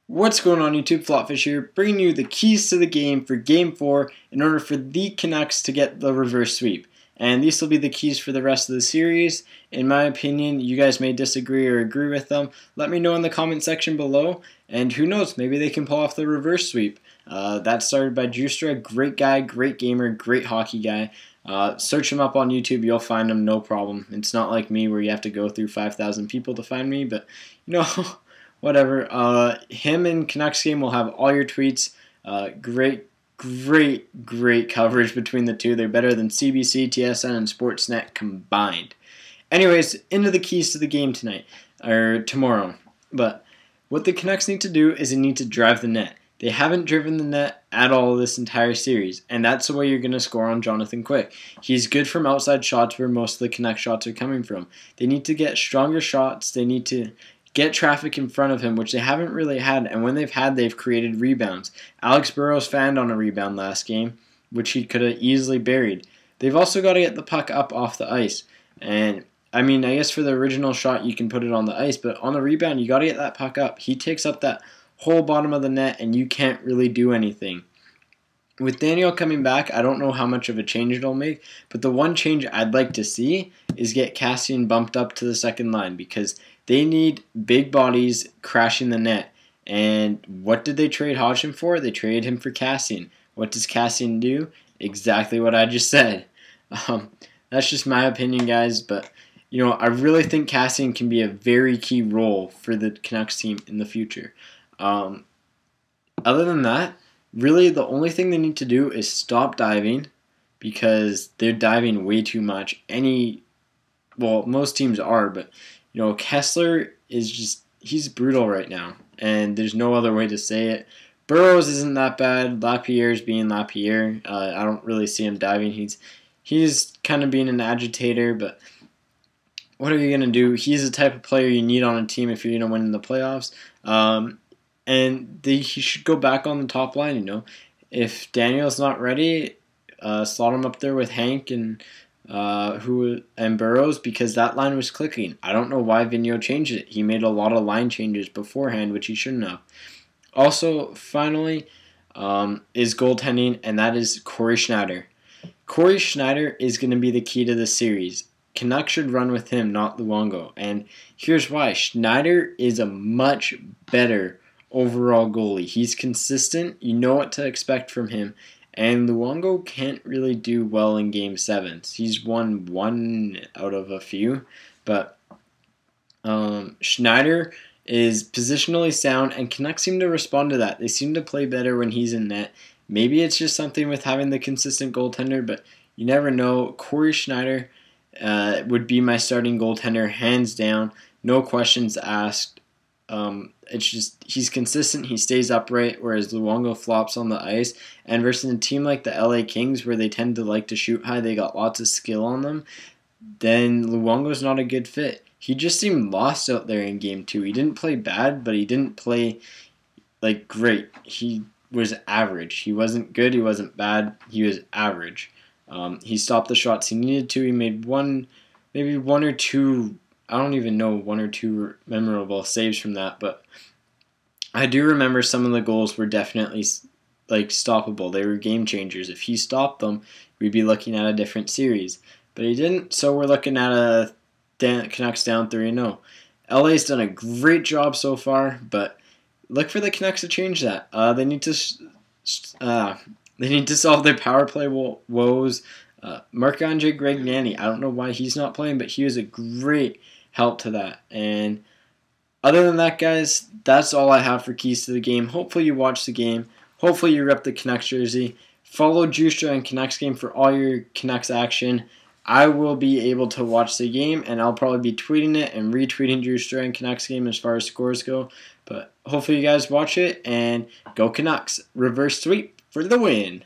What's going on YouTube? Flopfish here, bringing you the keys to the game for Game 4 in order for the Canucks to get the reverse sweep. And these will be the keys for the rest of the series. In my opinion, you guys may disagree or agree with them. Let me know in the comment section below. And who knows, maybe they can pull off the reverse sweep. That started by Juicetra, great guy, great gamer, great hockey guy. Search him up on YouTube, you'll find him, no problem. It's not like me where you have to go through 5,000 people to find me, but you know... Whatever. Him and Canucks Game will have all your tweets. Great coverage between the two. They're better than CBC, TSN, and Sportsnet combined. Anyways, into the keys to the game tonight, or tomorrow. But what the Canucks need to do is they need to drive the net. They haven't driven the net at all this entire series, and that's the way you're going to score on Jonathan Quick. He's good from outside shots where most of the Canucks shots are coming from. They need to get stronger shots. They need to get traffic in front of him, which they haven't really had, and when they've had, they've created rebounds. Alex Burrows fanned on a rebound last game, which he could have easily buried. They've also got to get the puck up off the ice, and I mean, I guess for the original shot, you can put it on the ice, but on the rebound, you got to get that puck up. He takes up that whole bottom of the net, and you can't really do anything. With Daniel coming back, I don't know how much of a change it'll make, but the one change I'd like to see is get Cassian bumped up to the second line, because they need big bodies crashing the net. And what did they trade Hodgson for? They traded him for Cassian. What does Cassian do? Exactly what I just said. That's just my opinion, guys, but you know, I really think Cassian can be a very key role for the Canucks team in the future. Other than that, really the only thing they need to do is stop diving, because they're diving way too much. Most teams are, but you know, Kessler is just, he's brutal right now, and there's no other way to say it. Burrows isn't that bad. Lapierre's being Lapierre. I don't really see him diving. He's kind of being an agitator, but what are you going to do? He's the type of player you need on a team if you're going to win in the playoffs. He should go back on the top line, you know. If Daniel's not ready, slot him up there with Hank and Burrows, because that line was clicking. I don't know why Vigneault changed it. He made a lot of line changes beforehand, which he shouldn't have. Also, finally, is goaltending, and that is Corey Schneider. Corey Schneider is going to be the key to the series. Canucks should run with him, not Luongo. And here's why. Schneider is a much better overall goalie. He's consistent. You know what to expect from him. And Luongo can't really do well in Game 7s. He's won one out of a few. But Schneider is positionally sound, and Canucks seem to respond to that. They seem to play better when he's in net. Maybe it's just something with having the consistent goaltender, but you never know. Corey Schneider would be my starting goaltender, hands down. No questions asked. It's just he's consistent, he stays upright, whereas Luongo flops on the ice. And versus a team like the LA Kings, where they tend to like to shoot high, they got lots of skill on them, then Luongo's not a good fit. He just seemed lost out there in Game 2. He didn't play bad, but he didn't play like great. He was average. He wasn't good, he wasn't bad, he was average. He stopped the shots he needed to. He made maybe one or two, I don't even know, one or two memorable saves from that, but I do remember some of the goals were definitely like stoppable. They were game changers. If he stopped them, we'd be looking at a different series. But he didn't, so we're looking at a Canucks down 3-0. LA's done a great job so far, but look for the Canucks to change that. They need to solve their power play woes. Marc-Andre Gregnani, I don't know why he's not playing, but he was a great help to that. And other than that, guys, that's all I have for keys to the game. Hopefully you watch the game. Hopefully you rep the Canucks jersey. Follow Juicetra and Canucks Game for all your Canucks action. I will be able to watch the game, and I'll probably be tweeting it and retweeting Juicetra and Canucks Game as far as scores go. But hopefully you guys watch it, and go Canucks. Reverse sweep for the win.